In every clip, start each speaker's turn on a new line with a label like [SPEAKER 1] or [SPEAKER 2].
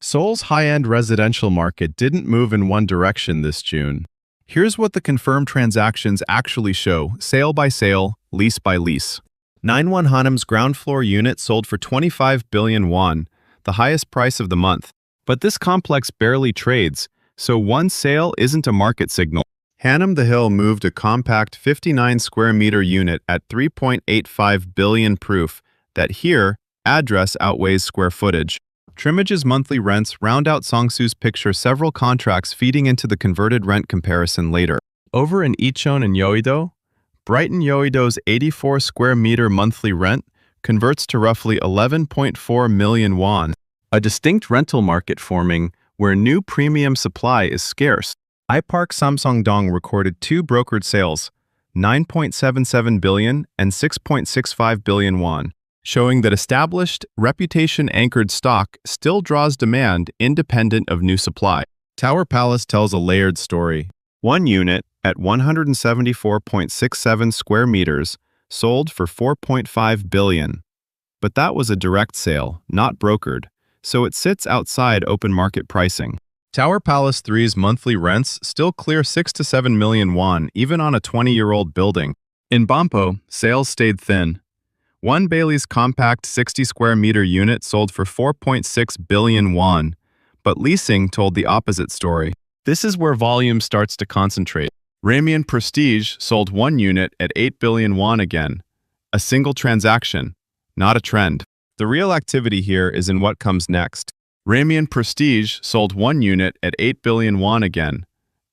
[SPEAKER 1] Seoul's high-end residential market didn't move in one direction this June. Here's what the confirmed transactions actually show, sale by sale, lease by lease. 91 Hannam's ground floor unit sold for 25 billion won, the highest price of the month. But this complex barely trades, so one sale isn't a market signal. Hannam the Hill moved a compact 59 square meter unit at 3.85 billion, proof that here, address outweighs square footage. Trimmage's monthly rents round out Seongsu's picture, several contracts feeding into the converted rent comparison later. Over in Icheon and Yeouido, Brighton Yeouido's 84 square meter monthly rent converts to roughly 11.4 million won, a distinct rental market forming where new premium supply is scarce. iPark Samseong recorded two brokered sales, 9.77 billion and 6.65 billion won, showing that established, reputation-anchored stock still draws demand independent of new supply. Tower Palace tells a layered story. One unit, at 174.67 square meters, sold for 4.5 billion. But that was a direct sale, not brokered, so it sits outside open market pricing. Tower Palace 3's monthly rents still clear 6 to 7 million won, even on a 20-year-old building. In Banpo, sales stayed thin. One Bailey's compact 60 square meter unit sold for 4.6 billion won, but leasing told the opposite story. This is where volume starts to concentrate. Raemian Prestige sold one unit at 8 billion won again. A single transaction, not a trend. The real activity here is in what comes next. Raemian Prestige sold one unit at 8 billion won again.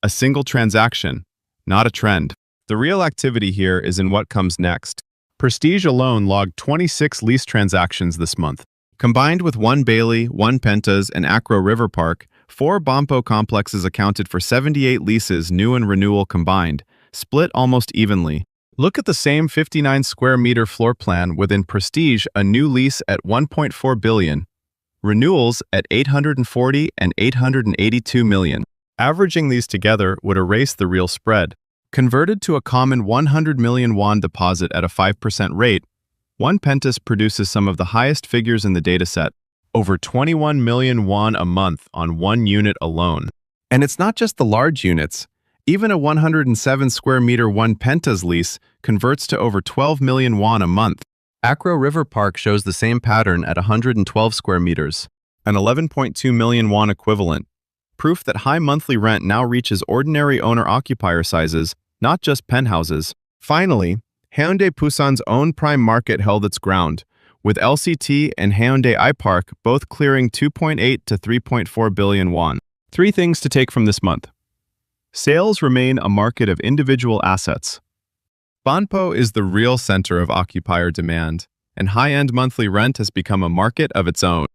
[SPEAKER 1] A single transaction, not a trend. The real activity here is in what comes next. Prestige alone logged 26 lease transactions this month. Combined with one Bailey, one Pentas, and Acro River Park, 4 Banpo complexes accounted for 78 leases, new and renewal combined, split almost evenly. Look at the same 59 square meter floor plan within Prestige, a new lease at 1.4 billion, renewals at 840 and 882 million. Averaging these together would erase the real spread. Converted to a common 100 million won deposit at a 5% rate, one Pentas produces some of the highest figures in the dataset, over 21 million won a month on one unit alone. And it's not just the large units. Even a 107 square meter one Pentas lease converts to over 12 million won a month. Acro River Park shows the same pattern at 112 square meters, an 11.2 million won equivalent, proof that high monthly rent now reaches ordinary owner-occupier sizes, not just penthouses. Finally, Haeundae Busan's own prime market held its ground, with LCT and Haeundae iPark both clearing 2.8 to 3.4 billion won. 3 things to take from this month. Sales remain a market of individual assets. Banpo is the real center of occupier demand, and high-end monthly rent has become a market of its own.